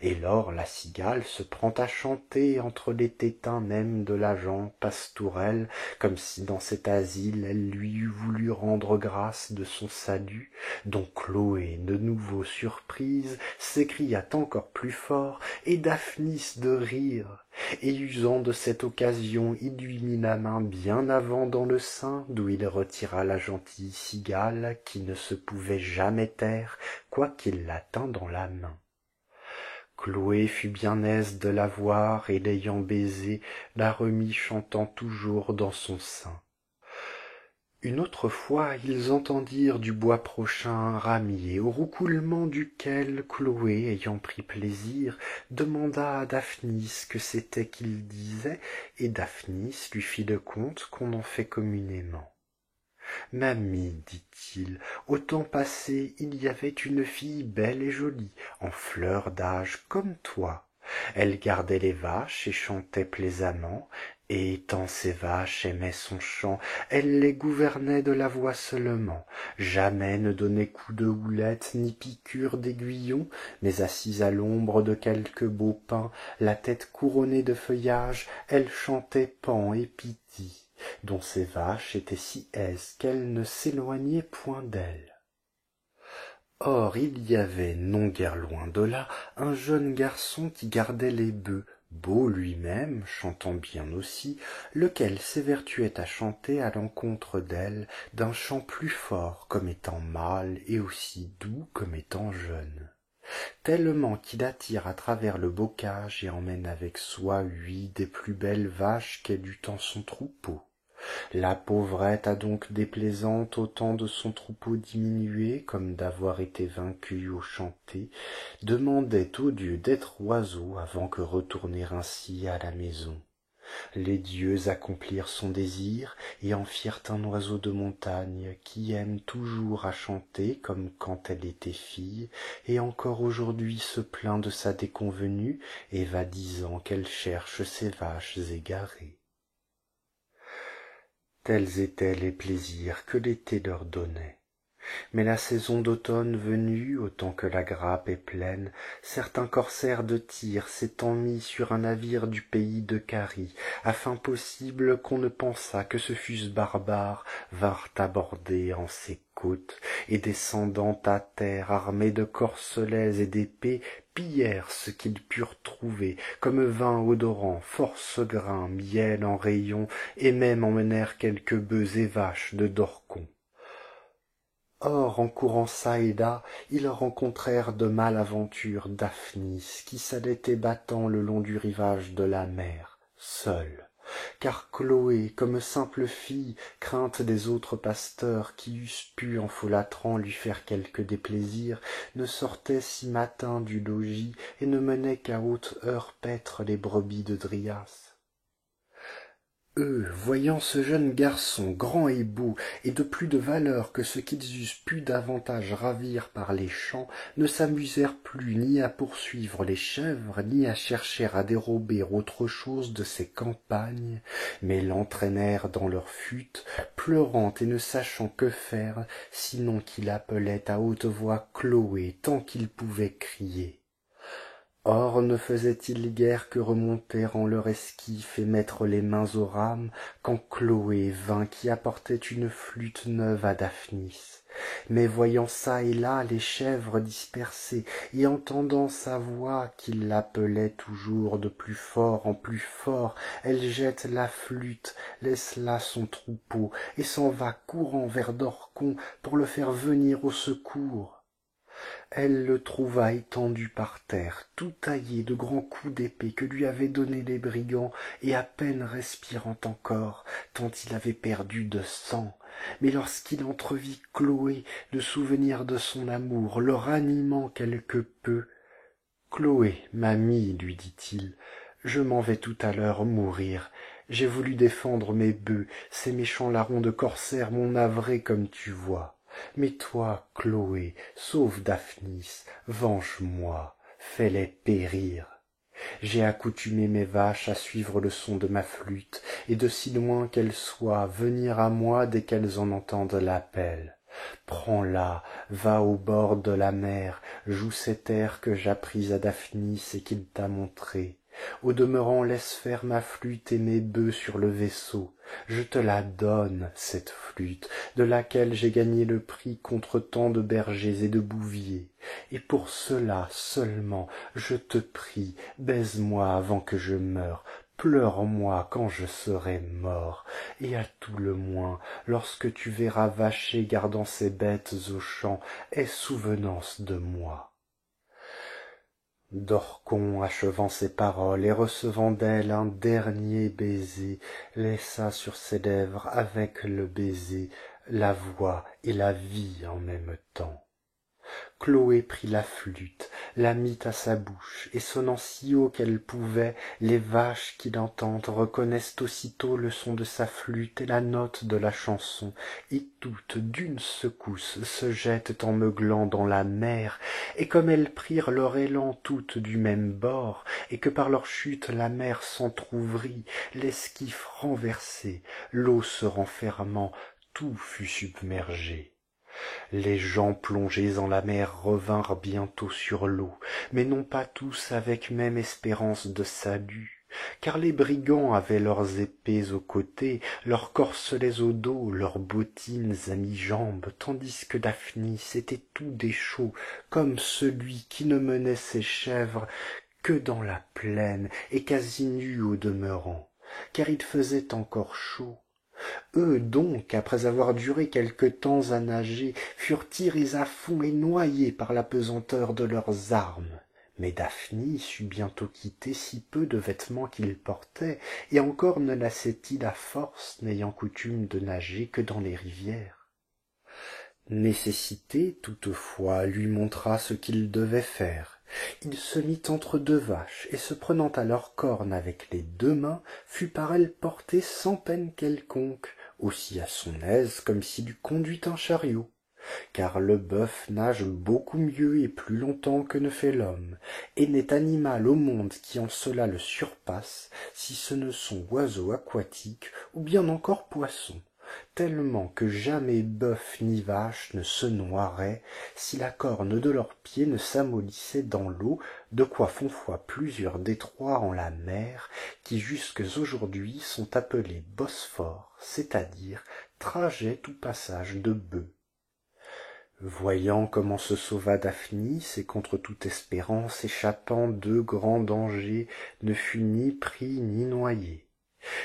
Et lors la cigale se prend à chanter entre les tétins même de la gent pastourelle, comme si dans cet asile elle lui eût voulu rendre grâce de son salut, dont Chloé, de nouveau surprise, s'écria encore plus fort, et Daphnis de rire. Et usant de cette occasion, il lui mit la main bien avant dans le sein, d'où il retira la gentille cigale, qui ne se pouvait jamais taire, quoiqu'il la tînt dans la main. Chloé fut bien aise de la voir, et l'ayant baisée, la remit chantant toujours dans son sein. Une autre fois ils entendirent du bois prochain un ramier, au roucoulement duquel Chloé, ayant pris plaisir, demanda à Daphnis que c'était qu'il disait, et Daphnis lui fit le conte qu'on en fait communément. « Mamie, dit-il, au temps passé il y avait une fille belle et jolie, en fleur d'âge comme toi. Elle gardait les vaches et chantait plaisamment, et tant ces vaches aimaient son chant, elle les gouvernait de la voix seulement, jamais ne donnait coup de houlette ni piqûre d'aiguillon, mais assise à l'ombre de quelque beau pin, la tête couronnée de feuillage, elle chantait Pan et Pythie, dont ces vaches étaient si aises qu'elles ne s'éloignaient point d'elle. Or il y avait, non guère loin de là, un jeune garçon qui gardait les bœufs, beau lui-même, chantant bien aussi, lequel s'évertuait à chanter à l'encontre d'elle d'un chant plus fort comme étant mâle et aussi doux comme étant jeune, tellement qu'il attire à travers le bocage et emmène avec soi 8 des plus belles vaches qu'elle eut en son troupeau. La pauvrette a donc déplaisante au temps de son troupeau diminué, comme d'avoir été vaincue au chanter, demandait au Dieu d'être oiseau avant que retourner ainsi à la maison. Les dieux accomplirent son désir et en firent un oiseau de montagne qui aime toujours à chanter comme quand elle était fille, et encore aujourd'hui se plaint de sa déconvenue et va disant qu'elle cherche ses vaches égarées. Tels étaient les plaisirs que l'été leur donnait. Mais la saison d'automne venue, autant que la grappe est pleine, certain corsaire de Tyr s'étant mis sur un navire du pays de Carie, afin possible qu'on ne pensât que ce fussent barbares, vinrent aborder en ses côtes, et descendant à terre, armés de corselets et d'épées, pillèrent ce qu'ils purent trouver, comme vin odorant, force grains, miel en rayons, et même emmenèrent quelques bœufs et vaches de Dorcon. Or, en courant çà et là, ils rencontrèrent de mal'aventures Daphnis, qui s'allait ébattant le long du rivage de la mer, seule, car Chloé, comme simple fille, crainte des autres pasteurs qui eussent pu, en folâtrant, lui faire quelque déplaisir, ne sortait si matin du logis et ne menait qu'à haute heure paître les brebis de Dryas. Eux, voyant ce jeune garçon grand et beau, et de plus de valeur que ce qu'ils eussent pu davantage ravir par les chants, ne s'amusèrent plus ni à poursuivre les chèvres, ni à chercher à dérober autre chose de ces campagnes, mais l'entraînèrent dans leur fuite, pleurant et ne sachant que faire, sinon qu'il appelait à haute voix Chloé tant qu'il pouvait crier. Or ne faisaient-ils guère que remonter en leur esquif et mettre les mains aux rames, quand Chloé vint qui apportait une flûte neuve à Daphnis. Mais voyant çà et là les chèvres dispersées, et entendant sa voix qui l'appelait toujours de plus fort en plus fort, elle jette la flûte, laisse là son troupeau, et s'en va courant vers Dorcon pour le faire venir au secours. Elle le trouva étendu par terre, tout taillé de grands coups d'épée que lui avaient donnés les brigands, et à peine respirant encore, tant il avait perdu de sang. Mais lorsqu'il entrevit Chloé, le souvenir de son amour le ranimant quelque peu, « Chloé, mamie, lui dit-il, je m'en vais tout à l'heure mourir. J'ai voulu défendre mes bœufs, ces méchants larrons de corsaires m'ont navré comme tu vois. Mais toi, Chloé, sauve Daphnis, venge-moi, fais-les périr. J'ai accoutumé mes vaches à suivre le son de ma flûte, et de si loin qu'elles soient, venir à moi dès qu'elles en entendent l'appel. Prends-la, va au bord de la mer, joue cet air que j'appris à Daphnis et qu'il t'a montré. Au demeurant, laisse faire ma flûte et mes bœufs sur le vaisseau. Je te la donne, cette flûte, de laquelle j'ai gagné le prix contre tant de bergers et de bouviers. Et pour cela seulement, je te prie, baise-moi avant que je meure, pleure-moi quand je serai mort, et à tout le moins, lorsque tu verras Vacher gardant ses bêtes aux champs, aie souvenance de moi. Dorcon, achevant ces paroles et recevant d'elle un dernier baiser, laissa sur ses lèvres avec le baiser la voix et la vie en même temps. Chloé prit la flûte, la mit à sa bouche, et sonnant si haut qu'elle pouvait, les vaches qui l'entendent reconnaissent aussitôt le son de sa flûte et la note de la chanson, et toutes d'une secousse se jettent en meuglant dans la mer, et comme elles prirent leur élan toutes du même bord, et que par leur chute la mer s'entr'ouvrit, l'esquif renversé, l'eau se renfermant, tout fut submergé. Les gens plongés en la mer revinrent bientôt sur l'eau, mais non pas tous avec même espérance de salut, car les brigands avaient leurs épées aux côtés, leurs corselets au dos, leurs bottines à mi-jambes, tandis que Daphnis était tout déchaud, comme celui qui ne menait ses chèvres que dans la plaine et quasi nu au demeurant, car il faisait encore chaud. Eux donc, après avoir duré quelque temps à nager, furent tirés à fond et noyés par la pesanteur de leurs armes. Mais Daphnis sut bientôt quitter si peu de vêtements qu'il portait, et encore ne lassait-il à force, n'ayant coutume de nager que dans les rivières. Nécessité, toutefois, lui montra ce qu'il devait faire, Il se mit entre deux vaches, et se prenant à leurs cornes avec les deux mains, fut par elles porté sans peine quelconque, aussi à son aise comme s'il eût conduit un chariot. Car le bœuf nage beaucoup mieux et plus longtemps que ne fait l'homme, et n'est animal au monde qui en cela le surpasse, si ce ne sont oiseaux aquatiques ou bien encore poissons, tellement que jamais bœuf ni vache ne se noierait si la corne de leurs pieds ne s'amollissait dans l'eau, de quoi font foi plusieurs détroits en la mer, qui jusques aujourd'hui sont appelés Bosphore, c'est-à-dire trajet ou passage de bœufs. Voyant comment se sauva Daphnis, et contre toute espérance, échappant deux grands dangers, ne fut ni pris ni noyé.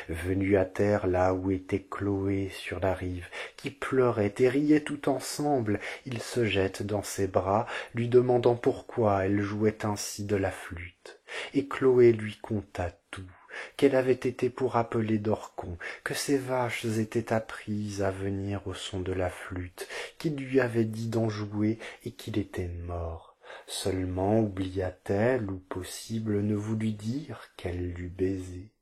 Venu à terre là où était Chloé sur la rive, qui pleurait et riait tout ensemble, il se jette dans ses bras, lui demandant pourquoi elle jouait ainsi de la flûte. Et Chloé lui conta tout, qu'elle avait été pour appeler d'Orcon, que ses vaches étaient apprises à venir au son de la flûte, qu'il lui avait dit d'en jouer et qu'il était mort. Seulement oublia-t-elle, ou possible ne voulut dire qu'elle l'eût baisé.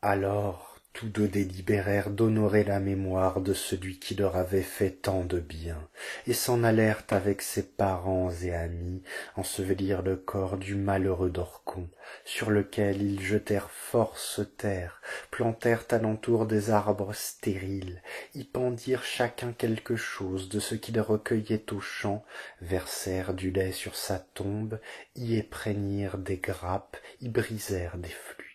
Alors tous deux délibérèrent d'honorer la mémoire de celui qui leur avait fait tant de bien, et s'en allèrent avec ses parents et amis ensevelir le corps du malheureux d'Orcon, sur lequel ils jetèrent force terre, plantèrent alentour des arbres stériles, y pendirent chacun quelque chose de ce qu'ils recueillaient aux champs, versèrent du lait sur sa tombe, y épreignirent des grappes, y brisèrent des flûtes.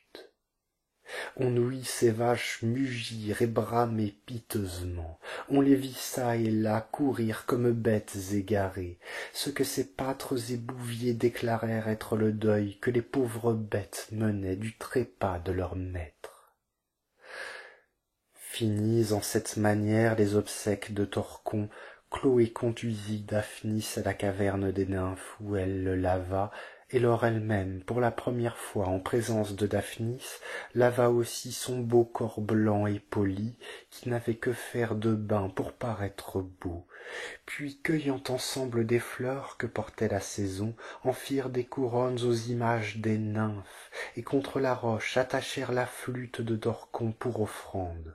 On ouït ces vaches mugir et bramer piteusement, on les vit çà et là courir comme bêtes égarées, ce que ces pâtres et bouviers déclarèrent être le deuil que les pauvres bêtes menaient du trépas de leur maître. Finis en cette manière les obsèques de Torcon, Chloé conduisit Daphnis à la caverne des nymphes où elle le lava, et lors elle-même, pour la première fois en présence de Daphnis, lava aussi son beau corps blanc et poli, qui n'avait que faire de bain pour paraître beau. Puis, cueillant ensemble des fleurs que portait la saison, en firent des couronnes aux images des nymphes, et contre la roche attachèrent la flûte de Dorcon pour offrande.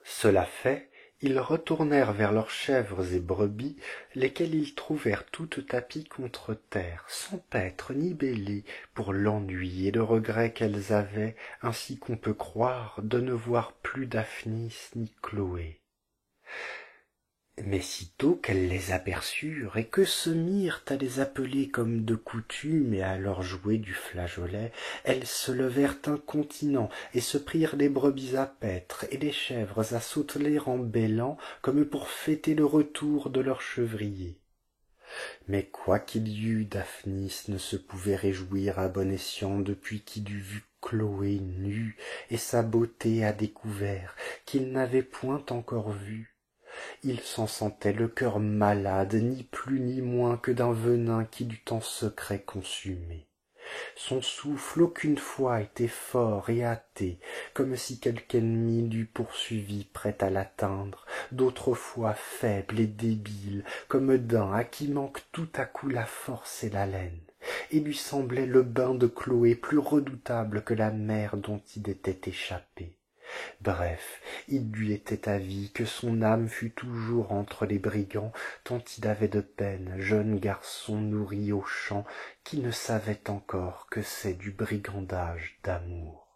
Cela fait, ils retournèrent vers leurs chèvres et brebis, lesquelles ils trouvèrent toutes tapies contre terre, sans paître ni bêler, pour l'ennui et le regret qu'elles avaient, ainsi qu'on peut croire, de ne voir plus Daphnis ni Chloé. Mais sitôt qu'elles les aperçurent, et que se mirent à les appeler comme de coutume et à leur jouer du flageolet, elles se levèrent incontinent et se prirent les brebis à paître et les chèvres à sauteler en bêlant, comme pour fêter le retour de leur chevrier. Mais quoi qu'il y eût, Daphnis ne se pouvait réjouir à bon escient depuis qu'il eût vu Chloé nue et sa beauté à découvert, qu'il n'avait point encore vue. Il s'en sentait le cœur malade, ni plus ni moins que d'un venin qui l'eût en secret consumé. Son souffle aucune fois était fort et hâté, comme si quelque ennemi l'eût poursuivi prêt à l'atteindre, d'autres fois faible et débile, comme d'un à qui manque tout à coup la force et l'haleine, et lui semblait le bain de Chloé plus redoutable que la mer dont il était échappé. Bref, il lui était avis que son âme fût toujours entre les brigands, tant il avait de peine, jeune garçon nourri aux champs, qui ne savait encore que c'est du brigandage d'amour.